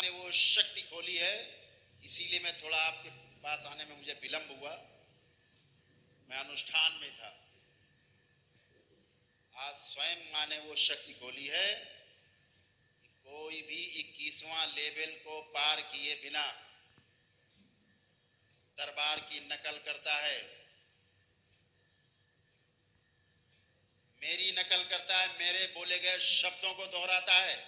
ने वो शक्ति खोली है, इसीलिए मैं थोड़ा आपके पास आने में मुझे विलंब हुआ। मैं अनुष्ठान में था। आज स्वयं मां ने वो शक्ति खोली है कि कोई भी 21वां लेवल को पार किए बिना दरबार की नकल करता है, मेरी नकल करता है, मेरे बोले गए शब्दों को दोहराता है,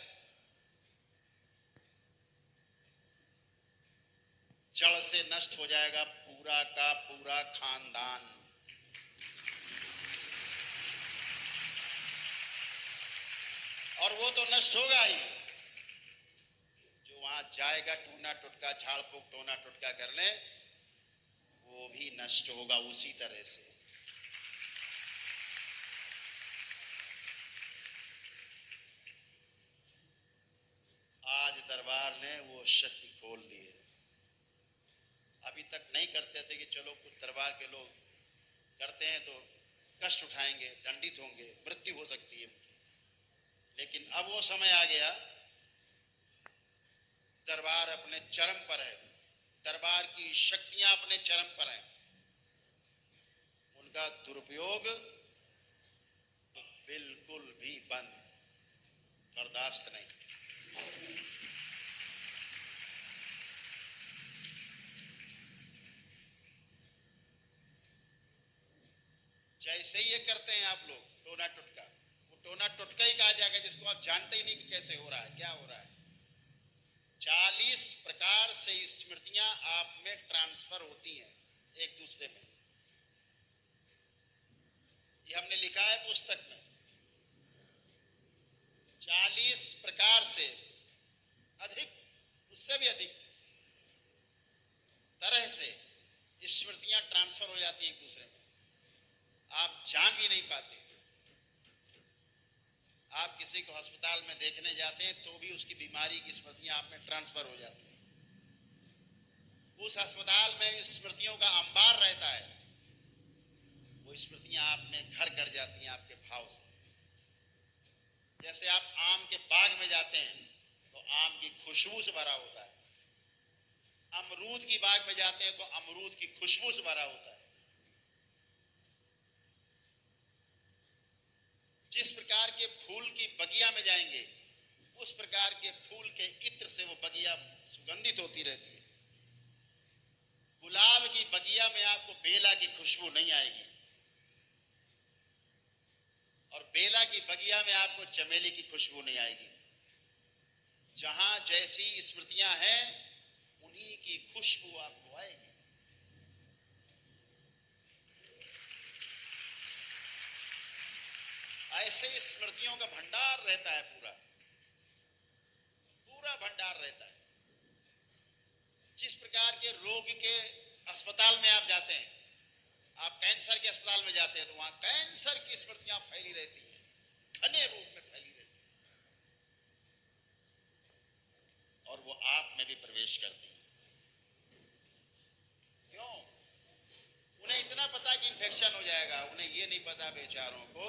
जड़ से नष्ट हो जाएगा पूरा का पूरा खानदान। और वो तो नष्ट होगा ही। जो वहां जाएगा टूना टुटका झाड़ फूक टोना टुटका करने, वो भी नष्ट होगा उसी तरह से। आज दरबार ने वो शक्ति खोल दी है। अभी तक नहीं करते थे कि चलो कुछ दरबार के लोग करते हैं तो कष्ट उठाएंगे, दंडित होंगे, मृत्यु हो सकती है उनकी। लेकिन अब वो समय आ गया, दरबार अपने चरम पर है, दरबार की शक्तियां अपने चरम पर हैं, उनका दुरुपयोग बिल्कुल भी बंद, बर्दाश्त नहीं। जैसे ही ये करते हैं आप लोग टोना टुटका, वो टोना टुटका ही कहा जाएगा जिसको आप जानते ही नहीं कि कैसे हो रहा है, क्या हो रहा है। 40 प्रकार से स्मृतियां आप में ट्रांसफर होती हैं एक दूसरे में। ये हमने लिखा है पुस्तक में। 40 प्रकार से अधिक, उससे भी अधिक तरह से स्मृतियां ट्रांसफर हो जाती हैं एक दूसरे में, आप जान भी नहीं पाते। आप किसी को अस्पताल में देखने जाते हैं तो भी उसकी बीमारी की स्मृतियां आप में ट्रांसफर हो जाती हैं। उस अस्पताल में स्मृतियों का अंबार रहता है, वो स्मृतियां आप में घर कर जाती हैं आपके भाव से। जैसे आप आम के बाग में जाते हैं तो आम की खुशबू से भरा होता है, अमरूद की बाग में जाते हैं तो अमरूद की खुशबू से भरा होता है। जिस प्रकार के फूल की बगिया में जाएंगे, उस प्रकार के फूल के इत्र से वो बगिया सुगंधित होती रहती है। गुलाब की बगिया में आपको बेला की खुशबू नहीं आएगी, और बेला की बगिया में आपको चमेली की खुशबू नहीं आएगी। जहां जैसी स्मृतियां हैं, उन्हीं की खुशबू आपको आएगी। ऐसे स्मृतियों का भंडार रहता है, पूरा पूरा भंडार रहता है। जिस प्रकार के रोग के अस्पताल में आप जाते हैं, आप कैंसर के अस्पताल में जाते हैं तो वहां कैंसर की स्मृतियां फैली रहती हैं, घने रूप में फैली रहती हैं, और वो आप में भी प्रवेश करती हैं। क्यों? उन्हें इतना पता कि इन्फेक्शन हो जाएगा, उन्हें ये नहीं पता बेचारों को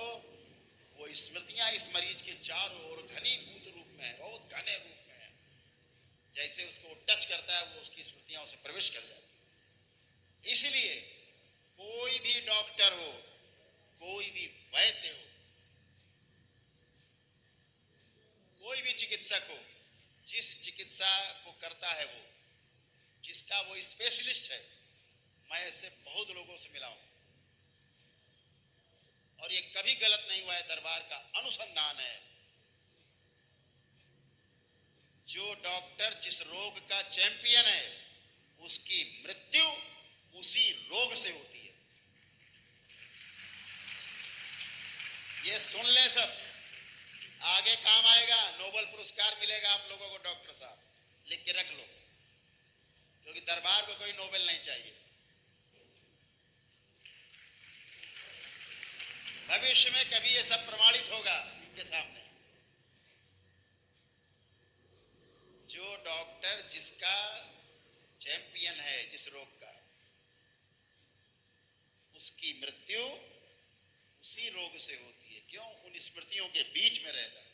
वो स्मृतियां इस मरीज के चारों ओर घनीभूत रूप में है, बहुत घने रूप में है। जैसे उसको वो टच करता है, वो उसकी स्मृतियां उसे प्रवेश कर जाती है। इसलिए कोई भी डॉक्टर हो, कोई भी वैद्य हो, कोई भी चिकित्सक हो, जिस चिकित्सा को करता है वो, जिसका वो स्पेशलिस्ट है, मैं ऐसे बहुत लोगों से मिला हूं और ये कभी गलत नहीं हुआ है, दरबार का अनुसंधान है। जो डॉक्टर जिस रोग का चैंपियन है, उसकी मृत्यु उसी रोग से होती है। ये सुन ले सब, आगे काम आएगा, नोबेल पुरस्कार मिलेगा आप लोगों को। डॉक्टर साहब लिख के रख लो, क्योंकि दरबार को कोई नोबेल नहीं चाहिए। भविष्य में कभी ये सब प्रमाणित होगा इनके सामने। जो डॉक्टर जिसका चैंपियन है जिस रोग का, उसकी मृत्यु उसी रोग से होती है। क्यों? उन स्मृतियों के बीच में रहता है।